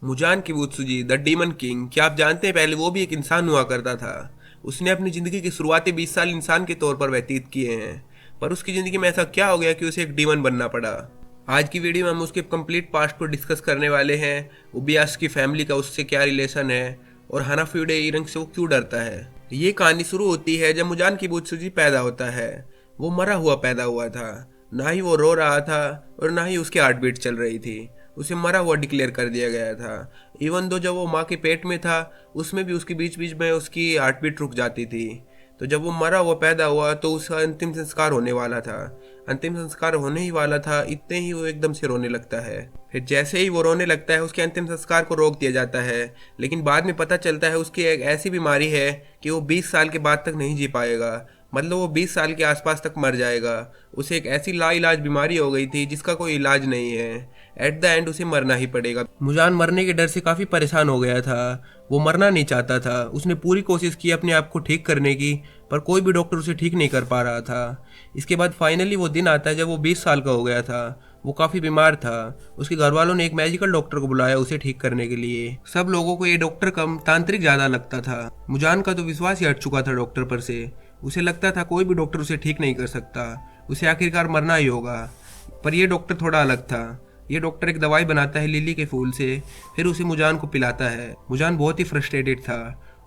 Muzan किबुत्सुजी the demon king, क्या आप जानते हैं पहले वो भी एक इंसान हुआ करता था। उसने अपनी ज़िंदगी के शुरुआती 20 साल इंसान के तौर पर व्यतीत किए हैं, पर उसकी ज़िंदगी में ऐसा क्या हो गया कि उसे एक डीमन बनना पड़ा। आज की वीडियो में हम उसके कंप्लीट पास्ट को डिस्कस करने वाले हैं। उबियास की फैमिली का उससे क्या रिलेशन है और हानाफुडे इरंग से वो क्यों डरता है। ये कहानी शुरू होती है जब मुजान किबुत्सुजी पैदा होता है। वो मरा हुआ पैदा हुआ था, ना ही वो रो रहा था और ना ही उसकी हार्ट बीट चल रही थी। उसे मरा हुआ डिक्लेयर कर दिया गया था। इवन दो जब वो माँ के पेट में था उसमें भी उसके बीच बीच में उसकी हार्ट बीट रुक जाती थी। तो जब वो मरा हुआ पैदा हुआ तो उसका अंतिम संस्कार होने वाला था। अंतिम संस्कार होने ही वाला था, इतने ही वो एकदम से रोने लगता है। फिर जैसे ही वो रोने लगता है उसके अंतिम संस्कार को रोक दिया जाता है, लेकिन बाद में पता चलता है उसकी एक ऐसी बीमारी है कि वो 20 साल के बाद तक नहीं जी पाएगा। मतलब वो 20 साल के आसपास तक मर जाएगा। उसे एक ऐसी लाइलाज बीमारी हो गई थी जिसका कोई इलाज नहीं है। एट द एंड उसे मरना ही पड़ेगा। मुजान मरने के डर से काफ़ी परेशान हो गया था। वो मरना नहीं चाहता था। उसने पूरी कोशिश की अपने आप को ठीक करने की, पर कोई भी डॉक्टर उसे ठीक नहीं कर पा रहा था। इसके बाद फाइनली वो दिन आता है जब वो 20 साल का हो गया था। वो काफ़ी बीमार था। उसके घर वालों ने एक मैजिकल डॉक्टर को बुलाया उसे ठीक करने के लिए। सब लोगों को ये डॉक्टर कम तांत्रिक ज़्यादा लगता था। मुजान का तो विश्वास ही हट चुका था डॉक्टर पर से। उसे लगता था कोई भी डॉक्टर उसे ठीक नहीं कर सकता, उसे आखिरकार मरना ही होगा। पर यह डॉक्टर थोड़ा अलग था। ये डॉक्टर एक दवाई बनाता है लिली के फूल से, फिर उसे मुजान को पिलाता है। मुजान बहुत ही फ्रस्ट्रेटेड था।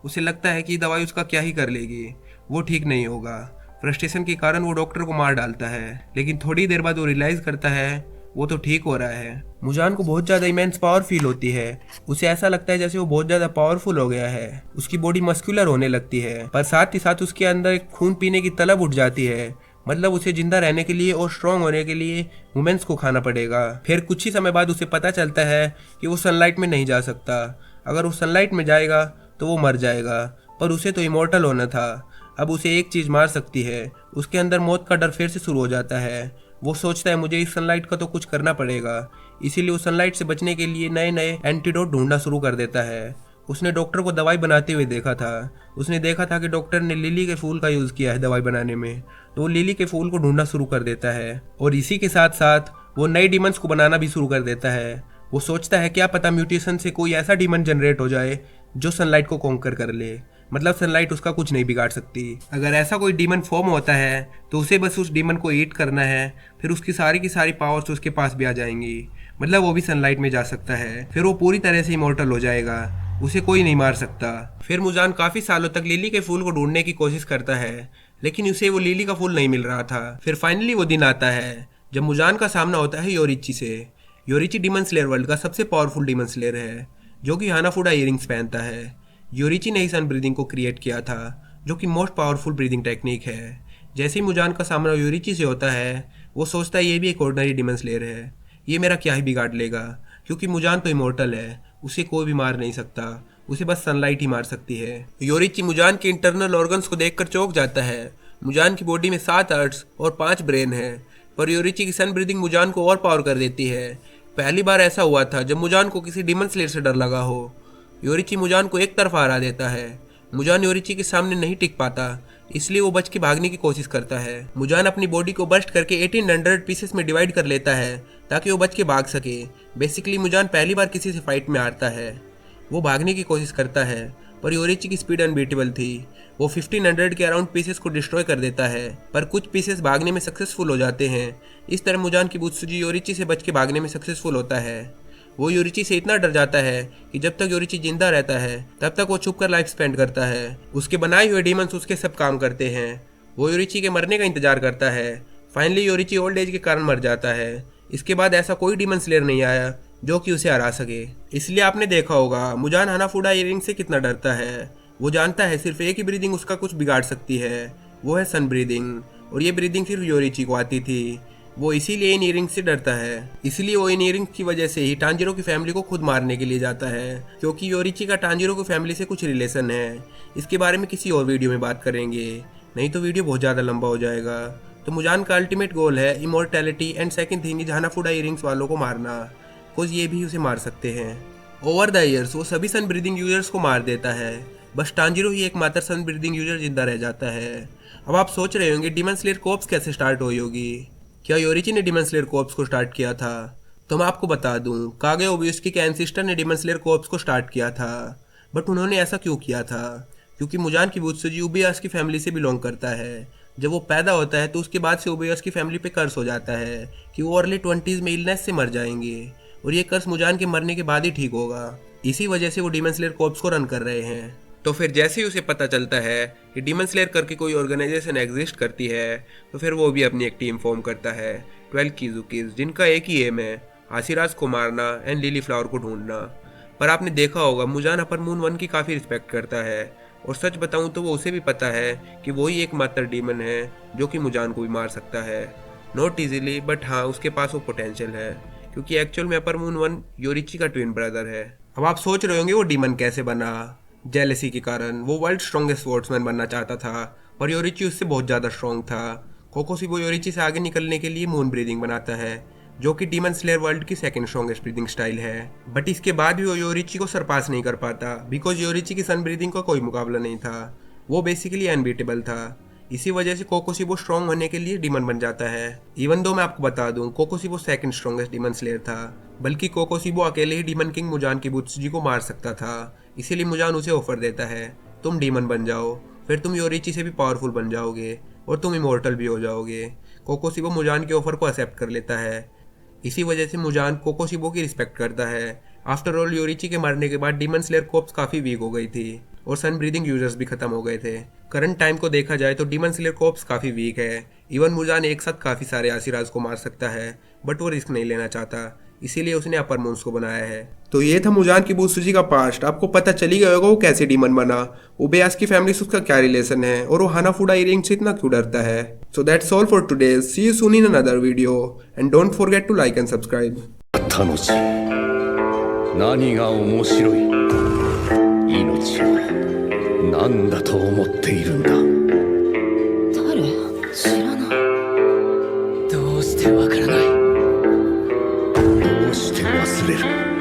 उसे लगता है कि ये दवाई उसका क्या ही कर लेगी, वो ठीक नहीं होगा। फ्रस्ट्रेशन के कारण वो डॉक्टर को मार डालता है, लेकिन थोड़ी देर बाद वो रियलाइज करता है वो तो ठीक हो रहा है। मुजान को बहुत ज़्यादा इमेंस पावर फील होती है। उसे ऐसा लगता है जैसे वो बहुत ज़्यादा पावरफुल हो गया है। उसकी बॉडी मस्कुलर होने लगती है, पर साथ ही साथ उसके अंदर एक खून पीने की तलब उठ जाती है। मतलब उसे जिंदा रहने के लिए और स्ट्रांग होने के लिए वुमेन्स को खाना पड़ेगा। फिर कुछ ही समय बाद उसे पता चलता है कि वो सनलाइट में नहीं जा सकता। अगर वो सनलाइट में जाएगा तो वो मर जाएगा, पर उसे तो इमोर्टल होना था। अब उसे एक चीज़ मार सकती है। उसके अंदर मौत का डर फिर से शुरू हो जाता है। वो सोचता है मुझे इस सनलाइट का तो कुछ करना पड़ेगा। इसीलिए वो सनलाइट से बचने के लिए नए नए एंटीडोट ढूंढना शुरू कर देता है। उसने डॉक्टर को दवाई बनाते हुए देखा था। उसने देखा था कि डॉक्टर ने लिली के फूल का यूज़ किया है दवाई बनाने में, तो वो लिली के फूल को ढूंढना शुरू कर देता है। और इसी के साथ साथ वो नए डीमंस को बनाना भी शुरू कर देता है। वो सोचता है क्या पता म्यूटेशन से कोई ऐसा डीमन जनरेट हो जाए जो सनलाइट को कॉन्कर कर ले। मतलब सनलाइट उसका कुछ नहीं बिगाड़ सकती। अगर ऐसा कोई डीमन फॉर्म होता है तो उसे बस उस डीमन को ईट करना है, फिर उसकी सारी की सारी पावर्स उसके पास भी आ जाएंगी। मतलब वो भी सनलाइट में जा सकता है। फिर वो पूरी तरह से इमॉर्टल हो जाएगा, उसे कोई नहीं मार सकता। फिर मुजान काफ़ी सालों तक लिली के फूल को ढूंढने की कोशिश करता है, लेकिन उसे वो लिली का फूल नहीं मिल रहा था। फिर फाइनली वो दिन आता है जब मुजान का सामना होता है योरिची से। योरिची डीमन स्लेयर वर्ल्ड का सबसे पावरफुल डीमन स्लेयर है, जो कि हानाफुडा इयरिंग्स पहनता है। योरिची ने ही सन ब्रीदिंग को क्रिएट किया था, जो कि मोस्ट पावरफुल ब्रीदिंग टेक्निक है। जैसे ही मुजान का सामना योरिची से होता है, वो सोचता है ये भी एक ऑर्डिनरी डीमन स्लेयर है, ये मेरा क्या ही बिगाड़ लेगा, क्योंकि मुजान तो इमोर्टल है, उसे कोई भी मार नहीं सकता, उसे बस सनलाइट ही मार सकती है। योरिची मुजान के इंटरनल ऑर्गन्स को देखकर चौंक जाता है। मुजान की बॉडी में 7 हार्ट्स और 5 ब्रेन है, पर योरिची की सन ब्रीदिंग मुजान को और पावर कर देती है। पहली बार ऐसा हुआ था जब मुजान को किसी डीमन स्लेयर से डर लगा हो। योरिची मुजान को एक तरफा हरा देता है। मुजान योरिची के सामने नहीं टिक पाता, इसलिए वो बच के भागने की कोशिश करता है। मुजान अपनी बॉडी को बर्स्ट करके 1800 पीसेस में डिवाइड कर लेता है ताकि वो बच के भाग सके। बेसिकली मुजान पहली बार किसी से फाइट में हारता है। वो भागने की कोशिश करता है, पर योरिची की स्पीड अनबीटेबल थी। वो 1500 के अराउंड पीसेस को डिस्ट्रॉय कर देता है, पर कुछ पीसेस भागने में सक्सेसफुल हो जाते हैं। इस तरह मुजान किबुत्सुजी योरिची से बच के भागने में सक्सेसफुल होता है। वो योरिची से इतना डर जाता है कि जब तक योरिची जिंदा रहता है तब तक वो छुपकर लाइफ स्पेंड करता है। उसके बनाए हुए डीमंस उसके सब काम करते हैं। वो योरिची के मरने का इंतजार करता है। फाइनली योरिची ओल्ड एज के कारण मर जाता है। इसके बाद ऐसा कोई डीमन स्लेयर नहीं आया जो कि उसे हरा सके। इसलिए आपने देखा होगा मुजान हानाफुडा इयरिंग से कितना डरता है। वो जानता है सिर्फ एक ही ब्रीदिंग उसका कुछ बिगाड़ सकती है, वो है सन ब्रीदिंग, और ये ब्रीदिंग सिर्फ योरिची को आती थी। वो इसीलिए इन इयरिंग्स से डरता है। इसलिए वो इन इयरिंग्स की वजह से ही टांजिरो की फैमिली को खुद मारने के लिए जाता है, क्योंकि योरिची का टांजिरो की फैमिली से कुछ रिलेशन है। इसके बारे में किसी और वीडियो में बात करेंगे, नहीं तो वीडियो बहुत ज़्यादा लंबा हो जाएगा। तो मुजान का अल्टीमेट गोल है immortality, and second thing is Hanafuda earrings वालों को मारना, बिकॉज ये भी उसे मार सकते हैं। ओवर द ईयर्स वो सभी सन ब्रीदिंग यूजर्स को मार देता है, बस टांजिरो ही एकमात्र सन ब्रीदिंग यूजर जिंदा रह जाता है। अब आप सोच रहे होंगे डीमन स्लेयर कॉर्प्स कैसे स्टार्ट हुई होगी। क्या योरिची ने डीमन स्लेयर कॉर्प्स को स्टार्ट किया था? तो मैं आपको बता दूं, कागे ओबुस्की के एंसिस्टर ने डीमन स्लेयर कॉर्प्स को स्टार्ट किया था। बट उन्होंने ऐसा क्यों किया था? क्योंकि मुजान किबुत्सुजी उबेयास की फैमिली से बिलोंग करता है। जब वो पैदा होता है तो उसके बाद से उबेयास की फैमिली पे कर्स हो जाता है कि वो अर्ली 20s में इलनेस से मर जाएंगे, और ये कर्स मुजान के मरने के बाद ही ठीक होगा। इसी वजह से वो डीमन स्लेयर कॉर्प्स को रन कर रहे हैं। तो फिर जैसे ही उसे पता चलता है कि डीमन स्लेयर करके कोई ऑर्गेनाइजेशन एग्जिस्ट करती है, तो फिर वो भी अपनी एक टीम फॉर्म करता है 12 किजुकीज, जिनका एक ही एम है आशिराज को मारना एंड लिली फ्लावर को ढूंढना। पर आपने देखा होगा मुजान अपर मून 1 की काफ़ी रिस्पेक्ट करता है, और सच बताऊं तो वो उसे भी पता है कि वही एकमात्र डीमन है जो कि मुजान को भी मार सकता है। नॉट इजीली, बट हाँ उसके पास वो पोटेंशियल है, क्योंकि एक्चुअल में अपर मून 1 योरिची का ट्विन ब्रदर है। अब आप सोच रहे होंगे वो डीमन कैसे बना? जेलेसी के कारण। वो वर्ल्ड स्ट्रॉन्गेस्ट स्पोर्ट्समैन बनना चाहता था, पर योरिची उससे बहुत ज़्यादा स्ट्रॉन्ग था। कोकोशिबो योरिची से आगे निकलने के लिए मून ब्रीदिंग बनाता है, जो कि डीमन स्लेयर वर्ल्ड की सेकंड स्ट्रॉन्गेस्ट ब्रीदिंग स्टाइल है। बट इसके बाद भी वो योरिची को सरपास नहीं कर पाता, बिकॉज योरिची की सन ब्रीदिंग का कोई मुकाबला नहीं था। वो बेसिकली अनबीटेबल था। इसी वजह से कोकोशिबो स्ट्रॉन्ग होने के लिए डीमन बन जाता है। इवन दो मैं आपको बता दूं, कोकोशिबो सेकंड स्ट्रॉन्गेस्ट डीमन स्लेयर था, बल्कि कोकोशिबो अकेले ही डीमन किंग मुजान किबुत्सुजी को मार सकता था। इसीलिए मुजान उसे ऑफर देता है, तुम डीमन बन जाओ, फिर तुम योरिची से भी पावरफुल बन जाओगे और तुम इमोर्टल भी हो जाओगे। कोकोशिबो मुजान के ऑफर को एक्सेप्ट कर लेता है। इसी वजह से मुजान कोकोशिबो की रिस्पेक्ट करता है। आफ्टर ऑल योरिची के मरने के बाद डीमन स्लेयर कॉर्प्स काफ़ी वीक हो गई थी और सन ब्रीदिंग यूजर्स भी खत्म हो गए थे। करंट टाइम को देखा जाए तो डीमन स्लेयर कॉर्प्स काफ़ी वीक है। इवन मुजान एक साथ काफ़ी सारे आशिराज को मार सकता है, बट वो रिस्क नहीं लेना चाहता, इसीलिए उसने अपर मून्स को बनाया है। तो ये था मुजान किबुत्सुजी का पास्ट। आपको पता चली गया होगा वो कैसे डीमन बना, उबेयास की फैमिली से उसका क्या रिलेशन है, और वो हानाफुडा इयरिंग से इतना क्यों डरता है। So that's all for today. See you soon in another video and don't forget to like and subscribe. 楽しい。何が面白い。命を何だと思っているんだ。誰？知らない。どうしてわからない。どうして忘れる。